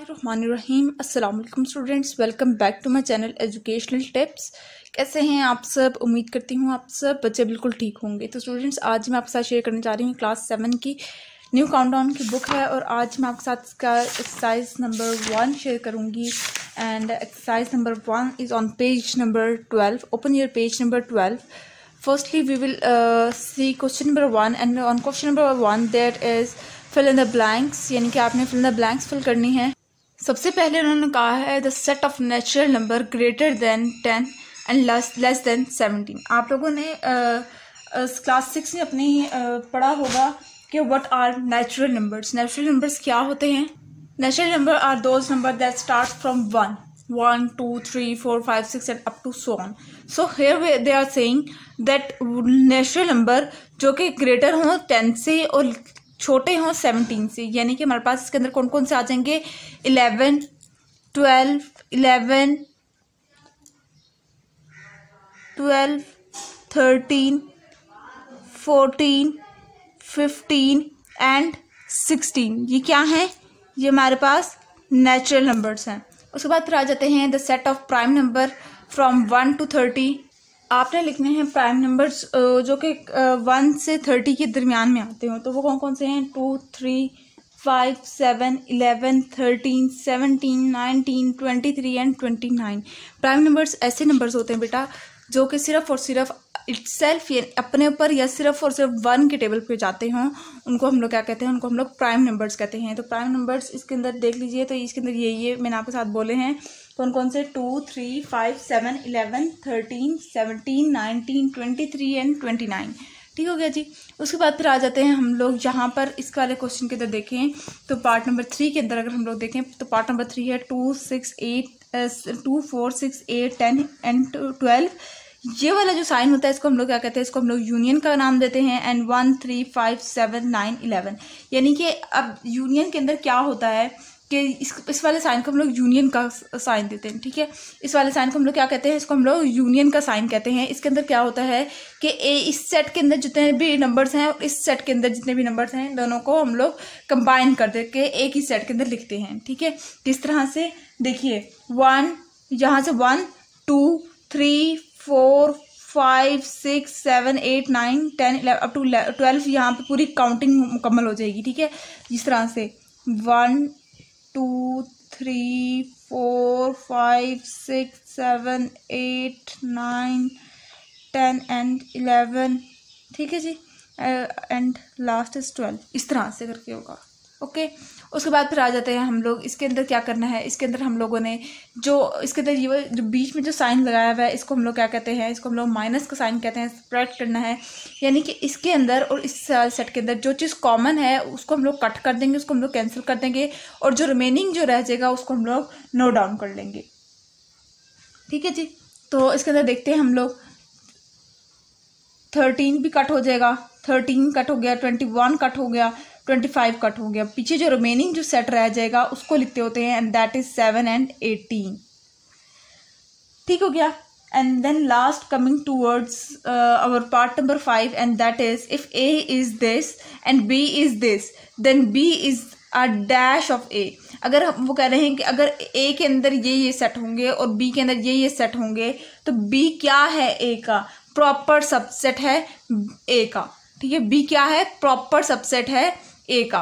बिस्मिल्लाहिर्रहमानिर्रहीम। अस्सलाम वालेकुम students, welcome back to my channel educational tips. कैसे हैं आप सब? उम्मीद करती हूँ आप सब बच्चे बिल्कुल ठीक होंगे। तो स्टूडेंट्स, आज मैं आपके साथ शेयर करने जा रही हूँ क्लास 7 की न्यू काउंटडाउन की बुक है, और आज मैं आपके साथ इसका एक्सरसाइज नंबर 1 शेयर करूँगी। And exercise number 1 is on page number 12। Open your page number 12. Firstly, we will see question number 1, and on question number 1 there is fill in the blanks, यानी कि आपने fill in the blanks fill करनी है। सबसे पहले उन्होंने कहा है the set of natural number greater than 10 and less than 17। आप लोगों ने क्लास 6 में अपनी पढ़ा होगा कि what are natural numbers। natural numbers क्या होते हैं? Natural number are those numbers that start from 1, 2, 3, 4, 5, 6 and up to so on. So here they are saying that natural number जो कि ग्रेटर हों 10 से और छोटे हों 17 से, यानी कि हमारे पास इसके अंदर कौन कौन से आ जाएंगे? 11, 12, 13, 14, 15 एंड 16। ये क्या हैं? ये हमारे पास नेचुरल नंबर्स हैं। उसके बाद फिर आ जाते हैं the set of prime number from 1 to 30। आपने लिखने हैं प्राइम नंबर्स जो कि 1 से 30 के दरमियान में आते हो। तो वो कौन कौन से हैं? 2, 3, 5, 7, 11, 13, 17, 19, 23 एंड 29। प्राइम नंबर्स ऐसे नंबर्स होते हैं बेटा जो कि सिर्फ और सिर्फ इटसेल्फ अपने ऊपर या सिर्फ और सिर्फ 1 के टेबल पे जाते हों, उनको हम लोग क्या कहते हैं? उनको हम लोग प्राइम नंबर्स कहते हैं। तो प्राइम नंबर्स इसके अंदर देख लीजिए, तो इसके अंदर ये मैंने आपके साथ बोले हैं कौन कौन से? 2, 3, 5, 7, 11, 13, 17, 19, 23 एंड 29। ठीक हो गया जी। उसके बाद फिर आ जाते हैं हम लोग यहाँ पर इस वाले क्वेश्चन के अंदर देखें तो पार्ट नंबर 3 के अंदर अगर हम लोग देखें तो पार्ट नंबर 3 है 2, 4, 6, 8, 10 एंड 12। ये वाला जो साइन होता है इसको हम लोग क्या कहते हैं? इसको हम लोग यूनियन का नाम देते हैं। एंड 1, 3, 5, 7, 9, 11, यानी कि अब यूनियन के अंदर क्या होता है कि इस वाले साइन को हम लोग यूनियन का साइन देते हैं। ठीक है, इस वाले साइन को हम लोग क्या कहते हैं? इसको हम लोग यूनियन का साइन कहते हैं। इसके अंदर क्या होता है कि इस सेट के अंदर जितने भी नंबर्स हैं और इस सेट के अंदर जितने भी नंबर्स हैं, दोनों को हम लोग कंबाइन कर दे के एक ही सेट के अंदर लिखते हैं। ठीक है, किस तरह से? देखिए 1, यहाँ से 1, 2, 3, 4, 5, 6, 7, 8, 9, 10, 11 अप टू 12। यहाँ पे पूरी काउंटिंग मुकम्मल हो जाएगी। ठीक है, जिस तरह से 1, 2, 3, 4, 5, 6, 7, 8, 9, 10 एंड 11। ठीक है जी, एंड लास्ट इज 12। इस तरह से करके होगा। ओके, उसके बाद फिर आ जाते हैं हम लोग इसके अंदर क्या करना है। इसके अंदर हम लोगों ने जो इसके अंदर ये जो बीच में जो साइन लगाया हुआ है इसको हम लोग क्या कहते हैं? इसको हम लोग माइनस का साइन कहते हैं। सब्ट्रैक्ट करना है, यानी कि इसके अंदर और इस सेट के अंदर जो चीज़ कॉमन है उसको हम लोग कट कर देंगे, उसको हम लोग कैंसिल कर देंगे, और जो रिमेनिंग जो रह जाएगा उसको हम लोग नोट डाउन कर लेंगे। ठीक है जी, तो इसके अंदर देखते हैं हम लोग 13 भी कट हो जाएगा, 13 कट हो गया, 21 कट हो गया, 25 कट हो गया। पीछे जो रिमेनिंग जो सेट रह जाएगा उसको लिखते होते हैं, एंड दैट इज 7 एंड 18। ठीक हो गया। And then last coming towards our part number 5, and that is if A is this and B is this then B is a dash of A. अगर वो कह रहे हैं कि अगर ए के अंदर ये सेट होंगे और बी के अंदर ये सेट होंगे तो बी क्या है? ए का प्रॉपर सबसेट है ए का। ठीक है, बी क्या है? प्रॉपर सबसेट है ए का।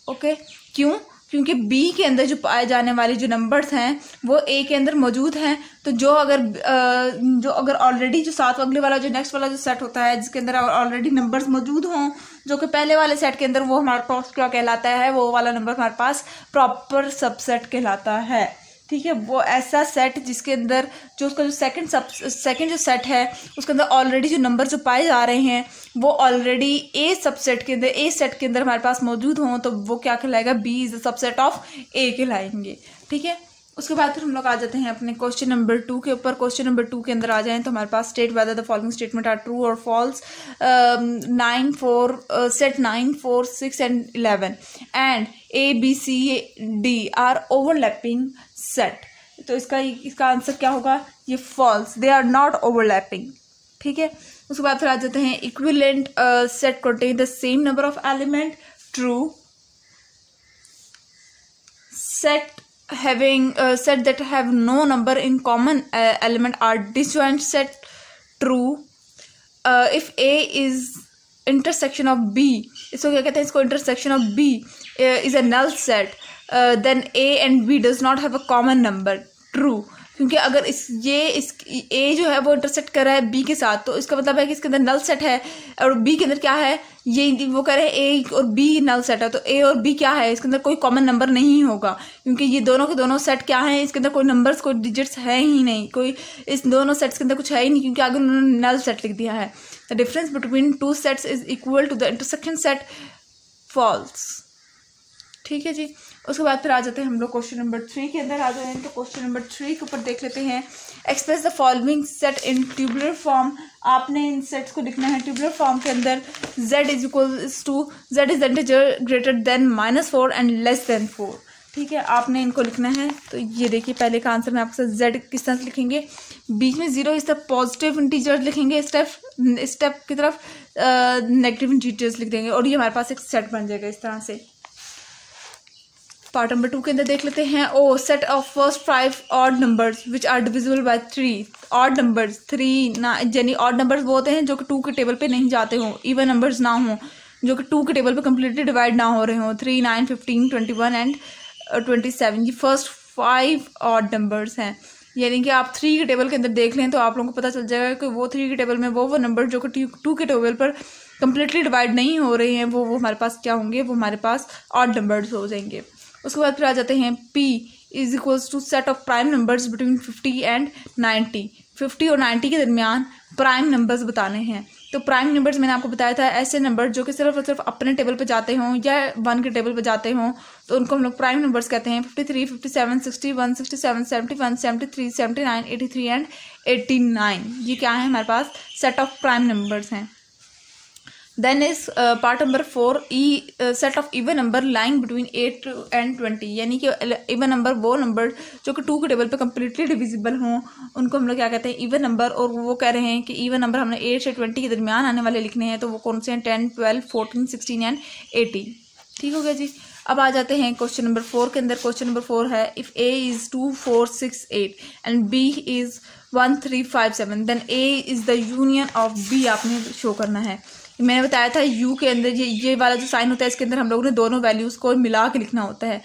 ओके, क्यों? क्योंकि बी के अंदर जो पाए जाने वाले जो नंबर्स हैं वो ए के अंदर मौजूद हैं। तो जो अगर ऑलरेडी जो साथ अगले वाला जो नेक्स्ट वाला जो सेट होता है जिसके अंदर ऑलरेडी नंबर्स मौजूद हों जो कि पहले वाले सेट के अंदर, वो हमारे पास क्या कहलाता है? वो वाला नंबर हमारे पास प्रॉपर सबसेट कहलाता है। ठीक है, वो ऐसा सेट जिसके अंदर जो उसका जो सेकंड जो सेट है उसके अंदर ऑलरेडी जो नंबर जो पाए जा रहे हैं वो ऑलरेडी ए सबसेट के अंदर, ए सेट के अंदर हमारे पास मौजूद हों, तो वो क्या कहलाएगा? B is the subset of A कहलाएंगे। ठीक है, उसके बाद फिर हम लोग आ जाते हैं अपने क्वेश्चन नंबर 2 के ऊपर। क्वेश्चन नंबर 2 के अंदर आ जाएं तो हमारे पास state whether the following statement are true और false. 7, 9, 4, 6 and 11 and A B C D are overlapping set. तो इसका आंसर क्या होगा? ये false, they are not overlapping. ठीक है, उसके बाद फिर आ जाते हैं equivalent set contain the same number of element. True, set that have no number in common element are disjoint set true if A is intersection of B, इसको क्या कहते हैं, इसको intersection of B is a null set, then A and B does not have a common number, true। क्योंकि अगर इस A जो है वो इंटरसेक्ट कर रहा है B के साथ, तो इसका मतलब है कि इसके अंदर नल सेट है, और B के अंदर क्या है, ये वो कह रहे हैं A और B नल सेट है, तो A और B क्या है, इसके अंदर कोई कॉमन नंबर नहीं होगा, क्योंकि ये दोनों के दोनों सेट क्या है, इसके अंदर कोई नंबर्स कोई डिजिट्स है ही नहीं, कोई इस दोनों सेट्स के अंदर कुछ है ही नहीं, क्योंकि आगे उन्होंने नल सेट लिख दिया है। The difference between two sets is equal to the intersection set, false. ठीक है जी। उसके बाद फिर आ जाते हैं हम लोग क्वेश्चन नंबर 3 के अंदर आ जाते हैं। तो क्वेश्चन नंबर 3 के ऊपर देख लेते हैं, express the following set in tubular form. आपने इन सेट्स को लिखना है ट्यूबुलर फॉर्म के अंदर। z is equals to z is integer greater than -4 and less than 4। ठीक है, आपने इनको लिखना है। तो ये देखिए, पहले का आंसर में आपके साथ z किस तरह से लिखेंगे, बीच में 0 इस तरफ पॉजिटिव इंटीजर लिखेंगे, स्टेप की तरफ नेगेटिव इंटीजर्स लिख देंगे, और ये हमारे पास एक सेट बन जाएगा इस तरह से। पार्ट नंबर 2 के अंदर देख लेते हैं, ओ set of first 5 odd numbers which are divisible by 3। Odd numbers 3 ना, यानी ऑड नंबर्स वो होते हैं जो कि 2 के टेबल पे नहीं जाते हों, इवन नंबर्स ना हों, जो कि 2 के टेबल पे कम्प्लीटली डिवाइड ना हो रहे हों। 3, 9, 15, 21 एंड 27, ये फर्स्ट 5 ऑड नंबर्स हैं। यानी कि आप 3 के टेबल के अंदर देख लें तो आप लोगों को पता चल जाएगा कि वो 3 के टेबल में वो नंबर जो कि 2 के टेबल पर कम्प्लीटली डिवाइड नहीं हो रहे हैं, वो हमारे पास क्या होंगे, वो हमारे पास ऑड नंबर्स हो जाएंगे। उसके बाद फिर आ जाते हैं P is equals to set of prime numbers between 50 and 90। 50 और 90 के दरमियान प्राइम नंबर्स बताने हैं। तो प्राइम नंबर्स मैंने आपको बताया था ऐसे नंबर जो कि सिर्फ और सिर्फ अपने टेबल पे जाते हों या 1 के टेबल पे जाते हों, तो उनको हम लोग प्राइम नंबर्स कहते हैं। 53, 57, 61, 67, 71, 73, 79, 83 एंड 89, ये क्या है, हमारे पास सेट ऑफ प्राइम नंबर्स हैं। Then is part number 4, set of even number lying between 8 and 20। यानी कि इवन नंबर वो नंबर जो कि 2 के टेबल पे कम्प्लीटली डिविजिबल हों, उनको हम लोग क्या कहते हैं, इवन नंबर। और वो कह रहे हैं कि इवन नंबर हमने 8 से 20 के दरमियान आने वाले लिखने हैं, तो वो कौन से हैं, 10, 12, 14, 16 एंड 18। ठीक हो गया जी। अब आ जाते हैं क्वेश्चन नंबर 4 के अंदर। क्वेश्चन नंबर 4 है, if A is 2, 4, 6, 8 and B is 1, 3, 5, 7 then A is the union of B आपने शो करना है। मैंने बताया था यू के अंदर ये वाला जो साइन होता है, इसके अंदर हम लोगों ने दोनों वैल्यूज़ को मिला के लिखना होता है,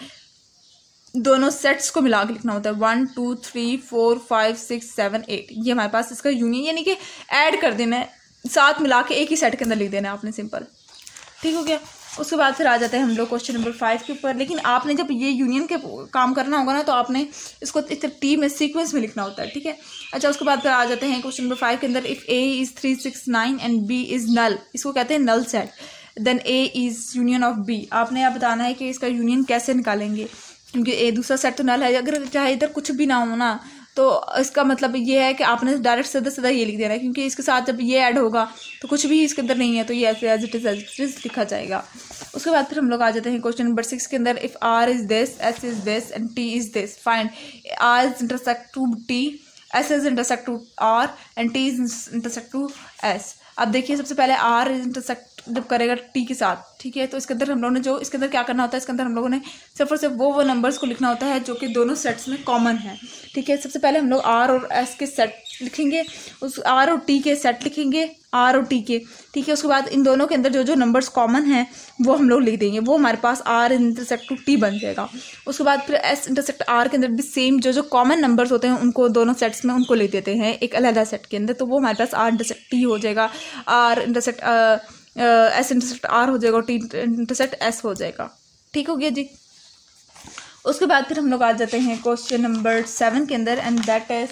दोनों सेट्स को मिला के लिखना होता है। 1, 2, 3, 4, 5, 6, 7, 8, ये हमारे पास इसका यूनियन, यानी कि ऐड कर देना है, साथ मिला के एक ही सेट के अंदर लिख देना है आपने, सिंपल। ठीक हो गया। उसके बाद फिर आ जाते हैं हम लोग क्वेश्चन नंबर 5 के ऊपर। लेकिन आपने जब ये यूनियन के काम करना होगा ना, तो आपने इसको इस टी में सीक्वेंस में लिखना होता है। ठीक है। अच्छा, उसके बाद फिर आ जाते हैं क्वेश्चन नंबर 5 के अंदर, if A is 3, 6, 9 and B is null, इसको कहते हैं null set, then A is union of B। आपने यह बताना है कि इसका यूनियन कैसे निकालेंगे, क्योंकि A दूसरा सेट तो नल है। अगर चाहे इधर कुछ भी ना हो ना, तो इसका मतलब ये है कि आपने डायरेक्ट सीधा सीधा ये लिख देना है, क्योंकि इसके साथ जब ये ऐड होगा तो कुछ भी इसके अंदर नहीं है, तो ये ऐसे एज इट इज लिखा जाएगा। उसके बाद फिर हम लोग आ जाते हैं क्वेश्चन नंबर 6 के अंदर, if R is this, S is this and T is this, find R is intersect to T, S is intersect to R and T is intersect to S। अब देखिए, सबसे पहले R इज इंटरसेक्ट जब करेगा T के साथ, ठीक है, तो इसके अंदर हम लोगों ने जो इसके अंदर क्या करना होता है, इसके अंदर हम लोगों ने सिर्फ और सिर्फ वो नंबर्स को लिखना होता है जो कि दोनों सेट्स में कॉमन है। ठीक है, सबसे पहले हम लोग R और S के सेट लिखेंगे, उस R और T के सेट लिखेंगे, R और T के। ठीक है, उसके बाद इन दोनों के अंदर जो जो नंबर्स कॉमन हैं वो हम लोग लिख देंगे, वो हमारे पास R इंटरसेक्ट टू T बन जाएगा। उसके बाद फिर S इंटरसेक्ट R के अंदर भी सेम जो जो कॉमन नंबर्स होते हैं उनको दोनों सेट्स में उनको लिख देते हैं एक अलग सेट के अंदर, तो वो हमारे पास R इंटरसेक्ट T हो जाएगा, R intersect S intersect R हो जाएगा और T इंटरसेक्ट S हो जाएगा। ठीक हो गया जी। उसके बाद फिर हम लोग आ जाते हैं क्वेश्चन नंबर 7 के अंदर, एंड दैट इज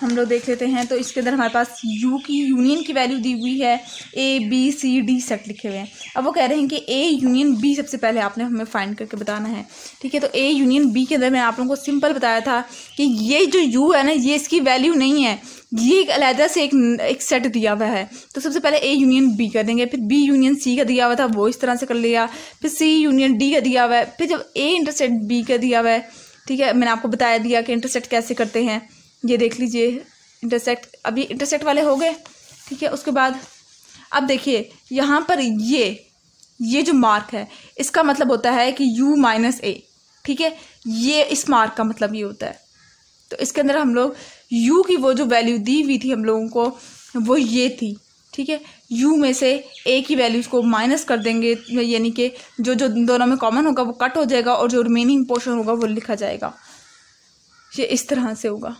हम लोग देख लेते हैं। तो इसके अंदर हमारे पास U की यूनियन की वैल्यू दी हुई है, A B C D set लिखे हुए हैं। अब वो कह रहे हैं कि A यूनियन B सबसे पहले आपने हमें फाइंड करके बताना है। ठीक है, तो A यूनियन B के अंदर मैंने आप लोगों को सिंपल बताया था कि ये जो U है ना, ये इसकी वैल्यू नहीं है, ये एक अलहदा से एक सेट दिया हुआ है। तो सबसे पहले A यूनियन B कर देंगे, फिर B यूनियन C का दिया हुआ था वो इस तरह से कर लिया, फिर C यूनियन D का दिया हुआ है, फिर जब A इंटरसेक्ट B का दिया हुआ है, ठीक है, मैंने आपको बताया दिया कि इंटरसेक्ट कैसे करते हैं, ये देख लीजिए इंटरसेक्ट, अभी इंटरसेक्ट वाले हो गए। ठीक है, उसके बाद अब देखिए यहाँ पर ये जो मार्क है इसका मतलब होता है कि U माइनस A। ठीक है, ये इस मार्क का मतलब ये होता है। तो इसके अंदर हम लोग u की वो जो वैल्यू दी हुई थी हम लोगों को वो ये थी, ठीक है। u में से a की वैल्यूज को माइनस कर देंगे, यानी कि जो जो दोनों में कॉमन होगा वो कट हो जाएगा और जो रिमेनिंग पोर्शन होगा वो लिखा जाएगा। ये इस तरह से होगा,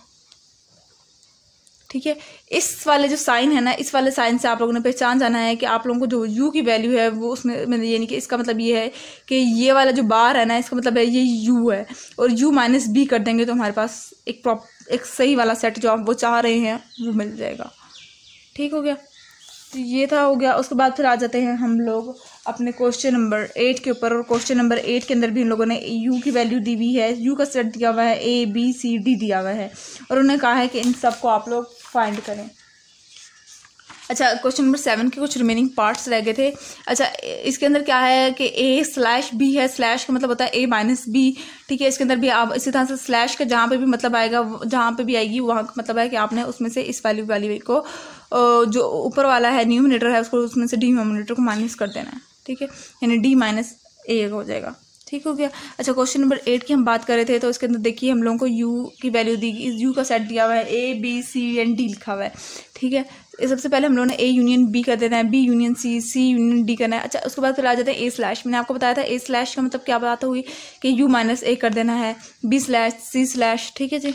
ठीक है। इस वाले जो साइन है ना, इस वाले साइन से आप लोगों ने पहचान जाना है कि आप लोगों को जो u की वैल्यू है वो उसमें यानी कि इसका मतलब ये है कि ये वाला जो बार है ना, इसका मतलब है ये u है, और u माइनस b कर देंगे तो हमारे पास एक सही वाला सेट जो आप वो चाह रहे हैं वो मिल जाएगा। ठीक हो गया, तो ये था हो गया। उसके बाद फिर आ जाते हैं हम लोग अपने क्वेश्चन नंबर 8 के ऊपर, और क्वेश्चन नंबर 8 के अंदर भी इन लोगों ने u की वैल्यू दी हुई है, u का सेट दिया हुआ है, a b c d दिया हुआ है, और उन्होंने कहा है कि इन सब को आप लोग फाइंड करें। अच्छा, क्वेश्चन नंबर 7 के कुछ रिमेनिंग पार्ट्स रह गए थे। अच्छा, इसके अंदर क्या है कि a/b है, स्लैश का मतलब होता है a माइनस b, ठीक है। इसके अंदर भी आप इसी तरह से स्लैश का जहाँ पे भी मतलब आएगा, जहाँ पे भी आएगी वहाँ का मतलब है कि आपने उसमें से इस वैल्यू को जो ऊपर वाला है न्यूमरेटर है उसको उसमें से डिनोमिनेटर को माइनस कर देना है, ठीक है, यानी d माइनस a हो जाएगा। ठीक हो गया। अच्छा, क्वेश्चन नंबर 8 की हम बात कर रहे थे, तो इसके अंदर देखिए हम लोगों को u की वैल्यू दी, इस u का सेट दिया हुआ है, a b c and d लिखा हुआ है, ठीक है। सबसे पहले हम लोगों ने a यूनियन b कर देना है, b union c, c union d करना है। अच्छा, उसके बाद फिर आ जाते हैं a स्लैश। मैंने आपको बताया था a स्लैश का मतलब क्या बात हुई कि u माइनस a कर देना है, b स्लैश c स्लैश, ठीक है जी,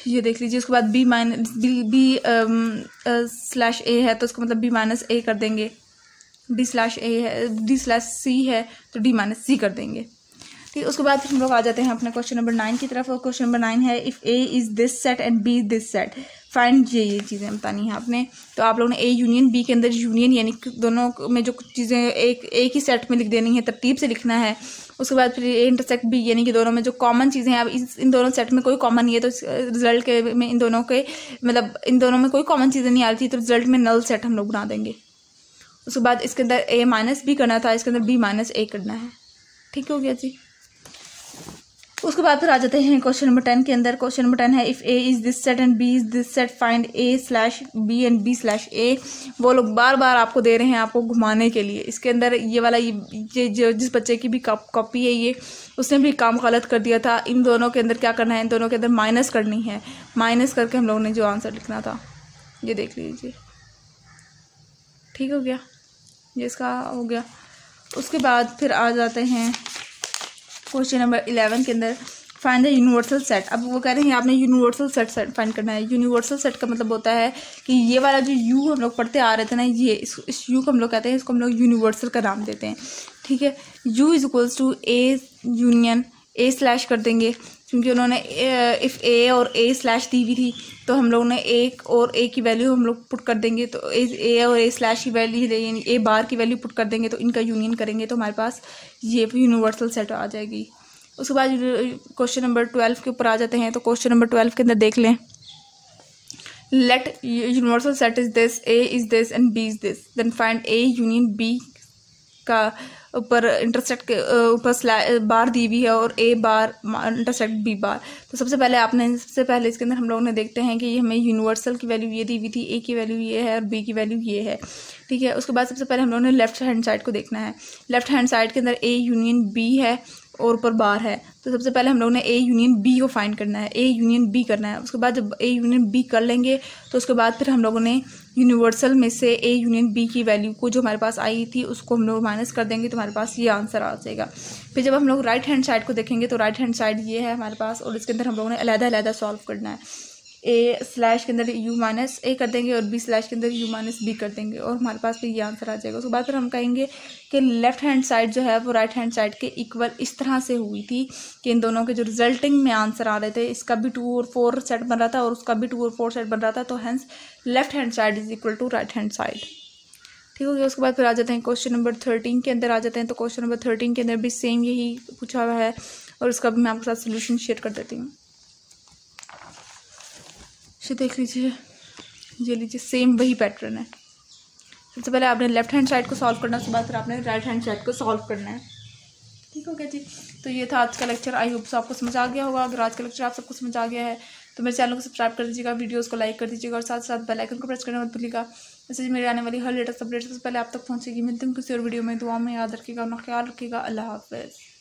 ये देख लीजिए। उसके बाद b minus b slash a है तो उसका मतलब b माइनस a कर देंगे, d स्लैश a है, d स्लैश c है तो d माइनस c कर देंगे, ठीक। उसके बाद हम लोग आ जाते हैं अपने क्वेश्चन नंबर 9 की तरफ, और क्वेश्चन नंबर 9 है if a is this set and b is this set find ये चीज़ें बतानी है आपने। तो आप लोगों ने a यूनियन b के अंदर यूनियन यानी दोनों में जो चीज़ें एक ही सेट में लिख देनी है, तरतीब से लिखना है। उसके बाद फिर a इंटरसेक्ट b यानी कि दोनों में जो कॉमन चीज़ें हैं, अब इन दोनों सेट में कोई कॉमन नहीं है तो रिजल्ट के में इन दोनों के मतलब इन दोनों में कोई कॉमन चीज़ें नहीं आ रही थी तो रिजल्ट में नल सेट हम लोग बना देंगे। उसके बाद इसके अंदर a माइनस b करना था, इसके अंदर b माइनस a करना है, ठीक हो गया जी। उसके बाद फिर आ जाते हैं क्वेश्चन नंबर 10 के अंदर। क्वेश्चन नंबर 10 है if a is this set and b is this set find a slash b and b slash a। वो लोग बार बार आपको दे रहे हैं आपको घुमाने के लिए। इसके अंदर ये वाला ये जिस बच्चे की भी कॉपी है ये, उसने भी काम गलत कर दिया था। इन दोनों के अंदर क्या करना है, इन दोनों के अंदर माइनस करनी है, माइनस करके हम लोगों ने जो आंसर लिखना था ये देख लीजिए, ठीक हो गया, ये इसका हो गया। उसके बाद फिर आ जाते हैं क्वेश्चन नंबर 11 के अंदर फाइंड द यूनिवर्सल सेट। अब वो कह रहे हैं आपने यूनिवर्सल सेट फाइंड करना है। यूनिवर्सल सेट का मतलब होता है कि ये वाला जो यू हम लोग पढ़ते आ रहे थे ना, ये इस यू को हम लोग कहते हैं, इसको हम लोग यूनिवर्सल का नाम देते हैं, ठीक है। U is equals to A union A slash कर देंगे, क्योंकि उन्होंने इफ़ ए और ए स्लैश दी हुई थी तो हम लोगों ने एक और ए की वैल्यू हम लोग पुट कर देंगे, तो ए और ए स्लैश की वैल्यू यानी ए बार की वैल्यू पुट कर देंगे तो इनका यूनियन करेंगे तो हमारे पास ये यूनिवर्सल सेट आ जाएगी। उसके बाद क्वेश्चन नंबर 12 के ऊपर आ जाते हैं। तो क्वेश्चन नंबर 12 के अंदर देख लें, let universal set is this, A is this and B is this, then find A union B का ऊपर इंटरसेक्ट के ऊपर बार दी हुई है और ए बार इंटरसेक्ट बी बार। तो सबसे पहले इसके अंदर हम लोगों ने देखते हैं कि हमें यूनिवर्सल की वैल्यू ये दी हुई थी, ए की वैल्यू ये है और बी की वैल्यू ये है, ठीक है। उसके बाद सबसे पहले हम लोगों ने लेफ्ट हैंड साइड को देखना है। लेफ्ट हैंड साइड के अंदर ए यूनियन बी है और ऊपर बार है, तो सबसे पहले हम लोगों ने ए यूनियन बी को फाइंड करना है, ए यूनियन बी करना है। उसके बाद जब ए यूनियन बी कर लेंगे तो उसके बाद फिर हम लोगों ने यूनिवर्सल में से ए यूनियन बी की वैल्यू को जो हमारे पास आई थी उसको हम लोग माइनस कर देंगे तो हमारे पास ये आंसर आ जाएगा। फिर जब हम लोग राइट हैंड साइड को देखेंगे तो राइट हैंड साइड ये है हमारे पास, और इसके अंदर हम लोगों ने अलग-अलग सॉल्व करना है। ए स्लैश के अंदर यू माइनस ए कर देंगे और बी स्लैश के अंदर यू माइनस बी कर देंगे और हमारे पास फिर ये आंसर आ जाएगा। उसके बाद फिर हम कहेंगे कि लेफ्ट हैंड साइड जो है वो राइट हैंड साइड के इक्वल इस तरह से हुई थी कि इन दोनों के जो रिजल्टिंग में आंसर आ रहे थे, इसका भी 2 और 4 सेट बन रहा था और उसका भी 2 और 4 सेट बन रहा था, तो hence left hand side is equal to right hand side, ठीक हो गया। उसके बाद फिर आ जाते हैं क्वेश्चन नंबर 13 के अंदर आ जाते हैं। तो क्वेश्चन नंबर 13 के अंदर भी सेम यही पूछा हुआ है और उसका भी मैं आपके साथ सोल्यूशन शेयर कर देती हूँ। देख लीजिए, ये लीजिए, सेम वही पैटर्न है। सबसे पहले आपने लेफ्ट हैंड साइड को सॉल्व करना है, उसके बाद फिर आपने राइट हैंड साइड को सॉल्व करना है, ठीक हो गया जी। तो ये था आज का लेक्चर। आई होप आपको समझ आ गया होगा। अगर आज का लेक्चर आप सबको समझ आ गया है तो मेरे चैनल को सब्सक्राइब कर दीजिएगा, वीडियोस को लाइक कर दीजिएगा और साथ साथ बेल आइकन को प्रेस करना मत भूलिएगा। जैसे मेरे आने वाली हर लेटेस्ट अपडेट सबसे पहले आप तक पहुँचेगी। मिलती हूँ किसी और वीडियो में। दुआ में याद रखिएगा, अपना ख्याल रखिएगा। अल्लाह हाफ़िज़।